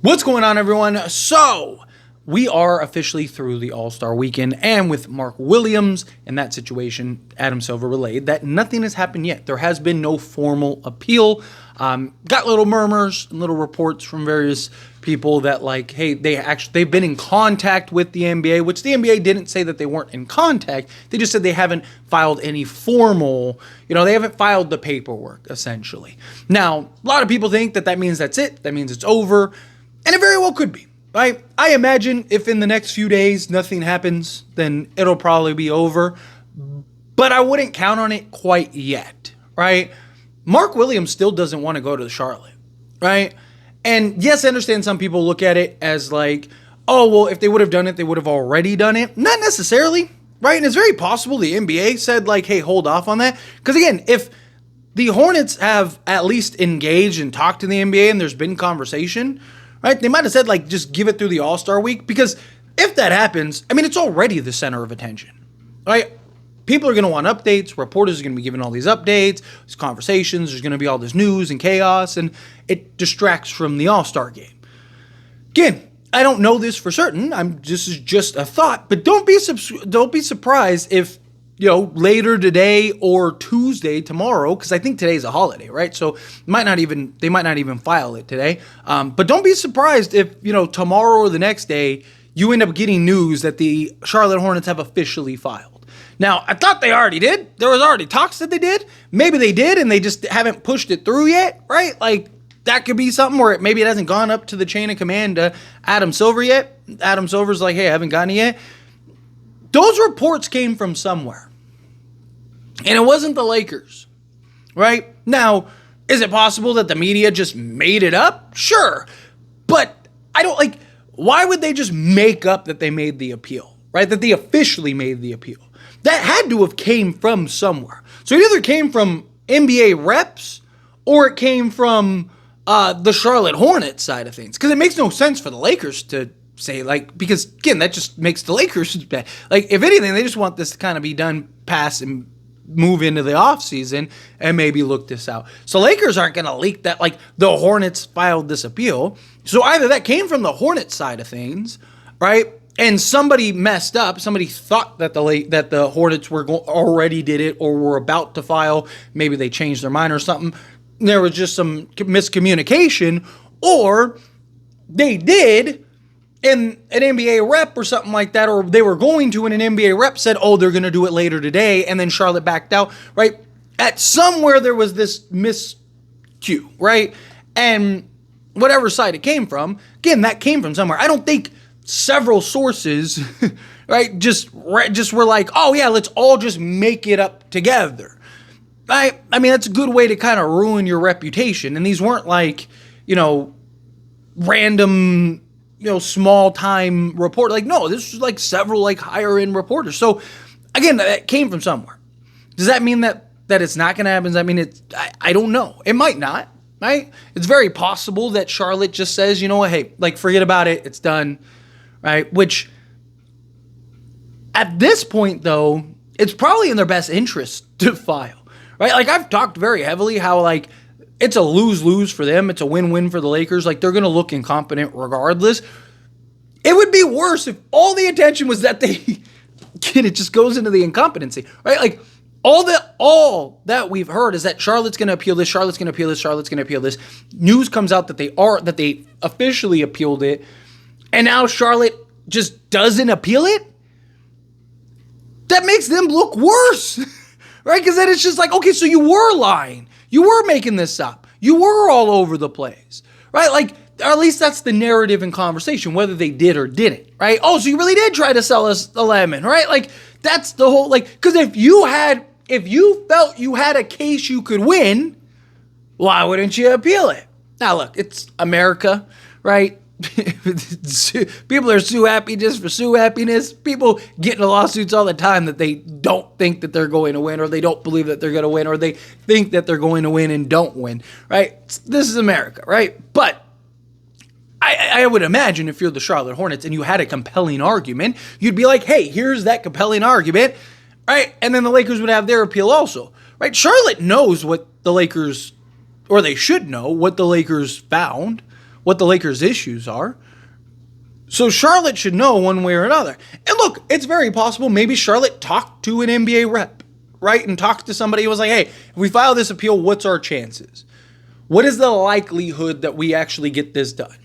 What's going on, everyone? So, we are officially through the All-Star weekend, and with Mark Williams in that situation, Adam Silver relayed that nothing has happened yet. There has been no formal appeal. Got little murmurs and little reports from various people that, like, hey, they've been in contact with the NBA, which the NBA didn't say that they weren't in contact. They just said they haven't filed any formal, they haven't filed the paperwork, essentially. Now, a lot of people think that means that's it. That means it's over. And it very well could be, right? I imagine if in the next few days nothing happens, then it'll probably be over. But I wouldn't count on it quite yet, right? Mark Williams still doesn't want to go to Charlotte, right? And yes, I understand some people look at it as like, oh, well, if they would have done it, they would have already done it. Not necessarily, right? And it's very possible the NBA said like, hey, hold off on that. Because again, if the Hornets have at least engaged and talked to the NBA and there's been conversation, right? They might have said, like, just give it through the All-Star week, because if that happens, I mean, it's already the center of attention, right? People are going to want updates. Reporters are going to be giving all these updates, these conversations. There's going to be all this news and chaos, and it distracts from the All-Star game. Again, I don't know this for certain. This is just a thought, but don't be surprised if, later today or Tuesday, tomorrow, because I think today's a holiday, right? So they might not even file it today. But don't be surprised if, tomorrow or the next day, you end up getting news that the Charlotte Hornets have officially filed. Now, I thought they already did. There was already talks that they did. Maybe they did, and they just haven't pushed it through yet, right? Like, that could be something where maybe it hasn't gone up to the chain of command to Adam Silver yet. Adam Silver's like, hey, I haven't gotten it yet. Those reports came from somewhere. And it wasn't the Lakers, right? Now, is it possible that the media just made it up? Sure. But why would they just make up that they made the appeal, right? That they officially made the appeal. That had to have came from somewhere. So it either came from NBA reps or it came from the Charlotte Hornets side of things. Because it makes no sense for the Lakers to say, because, again, that just makes the Lakers bad. If anything, they just want this to kind of be done, pass, and move into the offseason and maybe look this out. So Lakers aren't going to leak that, the Hornets filed this appeal. So either that came from the Hornets side of things, right? And somebody messed up. Somebody thought that the Hornets already did it or were about to file. Maybe they changed their mind or something. There was just some miscommunication, or they did, and an NBA rep or something like that, or they were going to, and an NBA rep said, oh, they're going to do it later today, and then Charlotte backed out, right? At somewhere there was this miscue, right? And whatever side it came from, again, that came from somewhere. I don't think several sources, right, just were like, oh, yeah, let's all just make it up together. I mean, that's a good way to kind of ruin your reputation, and these weren't random, small time report. No, this was several higher end reporters. So again, that came from somewhere. Does that mean that it's not going to happen? Does that mean I don't know. It might not, right? It's very possible that Charlotte just says, you know what, hey, forget about it. It's done, right? Which at this point, though, it's probably in their best interest to file, right? I've talked very heavily how it's a lose-lose for them. It's a win-win for the Lakers. They're going to look incompetent regardless. It would be worse if all the attention was that it just goes into the incompetency, right? All that we've heard is that Charlotte's going to appeal this, Charlotte's going to appeal this, Charlotte's going to appeal this. News comes out that they officially appealed it, and now Charlotte just doesn't appeal it. That makes them look worse, right? Because then it's just okay, so you were lying. You were making this up. You were all over the place, right? Or at least that's the narrative and conversation, whether they did or didn't, right? Oh, so you really did try to sell us the lemon, right? That's the whole, because if you felt you had a case you could win, why wouldn't you appeal it? Now, look, it's America, right? People are sue happy just for sue happiness. People get into lawsuits all the time that they don't think that they're going to win, or they don't believe that they're going to win, or they think that they're going to win and don't win, right? This is America, right? But I would imagine if you're the Charlotte Hornets and you had a compelling argument, you'd be like, hey, here's that compelling argument, right? And then the Lakers would have their appeal also, right? Charlotte knows what the Lakers, or they should know what the Lakers found, what the Lakers' issues are. So Charlotte should know one way or another. And look, it's very possible maybe Charlotte talked to an NBA rep, right? And talked to somebody who was like, hey, if we file this appeal, what's our chances? What is the likelihood that we actually get this done?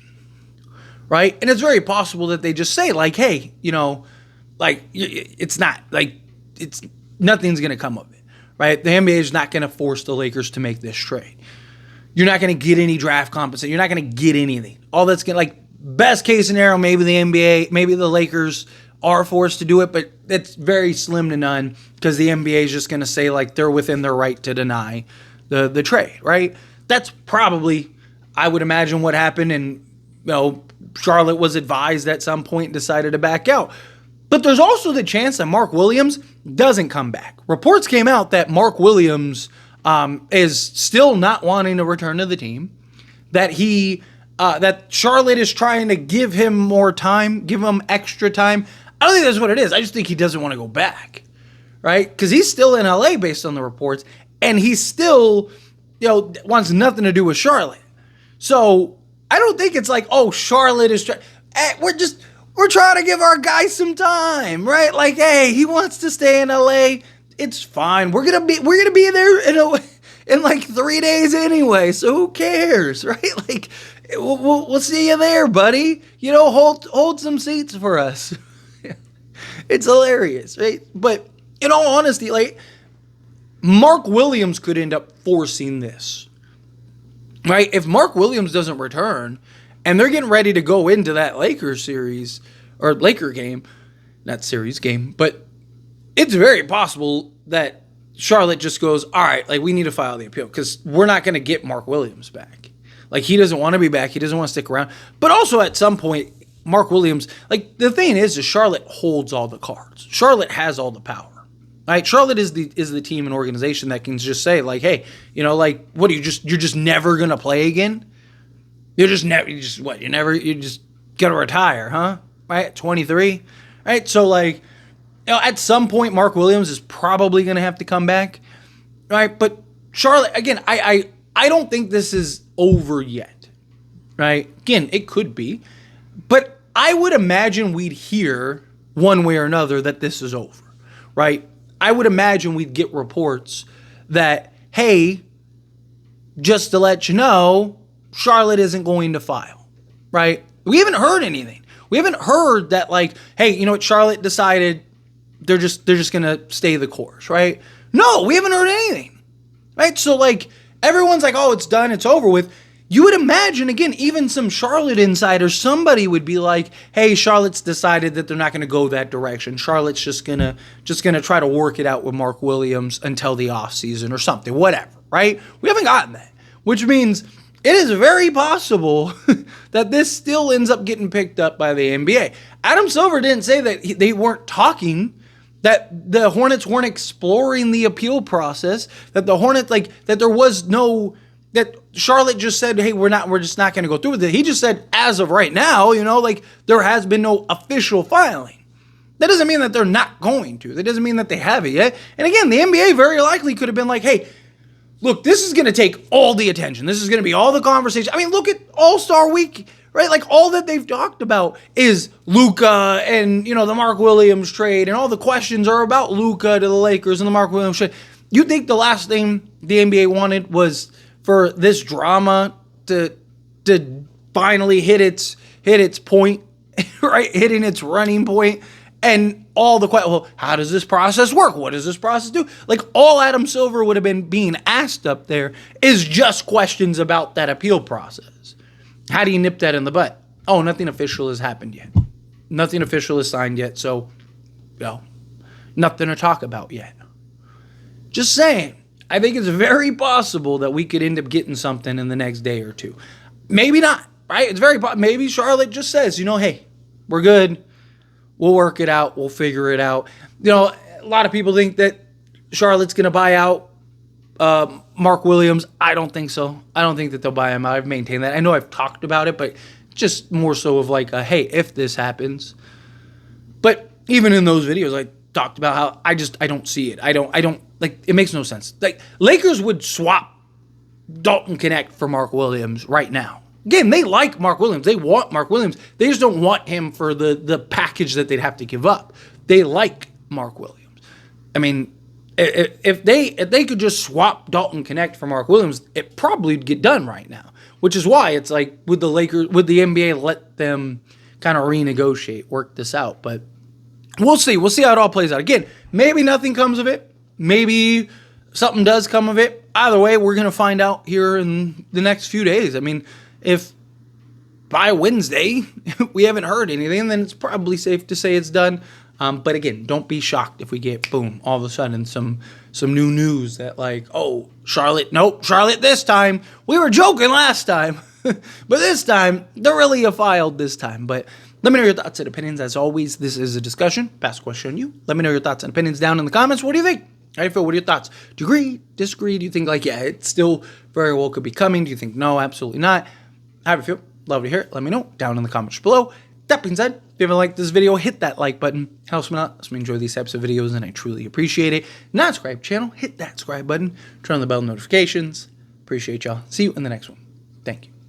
Right? And it's very possible that they just say, like, hey, it's not, it's nothing's going to come of it, right? The NBA is not going to force the Lakers to make this trade. You're not going to get any draft compensation. You're not going to get anything. All that's going to, best case scenario, maybe the NBA, maybe the Lakers are forced to do it, but it's very slim to none because the NBA is just going to say, they're within their right to deny the trade, right? That's probably, I would imagine, what happened, and Charlotte was advised at some point and decided to back out. But there's also the chance that Mark Williams doesn't come back. Reports came out that Mark Williams is still not wanting to return to the team, that that Charlotte is trying to give him more time, give him extra time. I don't think that's what it is. I just think he doesn't want to go back, right? Because he's still in LA based on the reports, and he still wants nothing to do with Charlotte. So I don't think it's Charlotte is trying. We're trying to give our guy some time, right? Hey, he wants to stay in LA. It's fine. We're gonna be there in 3 days anyway. So who cares, right? We'll see you there, buddy. Hold some seats for us. It's hilarious, right? But in all honesty, Mark Williams could end up forcing this, right? If Mark Williams doesn't return and they're getting ready to go into that Lakers series or Laker game, not series game, but it's very possible that Charlotte just goes, all right, we need to file the appeal because we're not going to get Mark Williams back. He doesn't want to be back. He doesn't want to stick around. But also at some point, Mark Williams, the thing is Charlotte holds all the cards. Charlotte has all the power. Right? Charlotte is the team and organization that can just say, hey, what are you're just never gonna play again? You're just gonna retire, huh? Right? 23. Right? So at some point Mark Williams is probably gonna have to come back. Right? But Charlotte, again, I don't think this is over yet. Right? Again, it could be. But I would imagine we'd hear one way or another that this is over. Right? I would imagine we'd get reports that, hey, just to let you know, Charlotte isn't going to file, right? We haven't heard anything. We haven't heard that, hey, Charlotte decided they're just going to stay the course, right? No, we haven't heard anything, right? So, everyone's oh, it's done, it's over with. You would imagine, again, even some Charlotte insiders, somebody would be hey, Charlotte's decided that they're not going to go that direction. Charlotte's just gonna try to work it out with Mark Williams until the offseason or something, whatever, right? We haven't gotten that, which means it is very possible that this still ends up getting picked up by the NBA. Adam Silver didn't say that they weren't talking, that the Hornets weren't exploring the appeal process, that the Hornets, that there was no... that Charlotte just said, hey, we're just not going to go through with it. He just said, as of right now, there has been no official filing. That doesn't mean that they're not going to. That doesn't mean that they have it yet. And again, the NBA very likely could have been hey, look, this is going to take all the attention. This is going to be all the conversation. I mean, look at All-Star Week, right? All that they've talked about is Luka and, the Mark Williams trade, and all the questions are about Luka to the Lakers and the Mark Williams trade. You think the last thing the NBA wanted was for this drama to finally hit its point, right? Hitting its running point, and all the questions. Well, how does this process work? What does this process do? All Adam Silver would have been being asked up there is just questions about that appeal process. How do you nip that in the butt? Oh, nothing official has happened yet. Nothing official is signed yet, so nothing to talk about yet. Just saying. I think it's very possible that we could end up getting something in the next day or two. Maybe not, right? It's very possible. Maybe Charlotte just says, hey, we're good. We'll work it out. We'll figure it out. A lot of people think that Charlotte's going to buy out Mark Williams. I don't think so. I don't think that they'll buy him out. I've maintained that. I know I've talked about it, but just more so of hey, if this happens. But even in those videos, I talked about how I don't see it. I don't. It makes no sense. Lakers would swap Dalton Connect for Mark Williams right now. Again, they like Mark Williams. They want Mark Williams. They just don't want him for the package that they'd have to give up. They like Mark Williams. I mean, if they could just swap Dalton Connect for Mark Williams, it probably would get done right now. Which is why it's like, would the NBA let them kind of renegotiate, work this out? But we'll see. We'll see how it all plays out. Again, maybe nothing comes of it. Maybe something does come of it. Either way, we're going to find out here in the next few days. I mean, if by Wednesday we haven't heard anything, then it's probably safe to say it's done. But again, don't be shocked if we get, boom, all of a sudden some new news that like, oh, Charlotte this time. We were joking last time, but this time, they're really filed this time. But let me know your thoughts and opinions. As always, this is a discussion. Pass the question on you. Let me know your thoughts and opinions down in the comments. What do you think? How do you feel? What are your thoughts? Do you agree? Disagree? Do you think like, yeah, it still very well could be coming? Do you think no, absolutely not? How do you feel? Love to hear it. Let me know down in the comments below. That being said, if you haven't liked this video, hit that like button. Helps me out. Helps me enjoy these types of videos, and I truly appreciate it. Not subscribe channel, hit that subscribe button. Turn on the bell notifications. Appreciate y'all. See you in the next one. Thank you.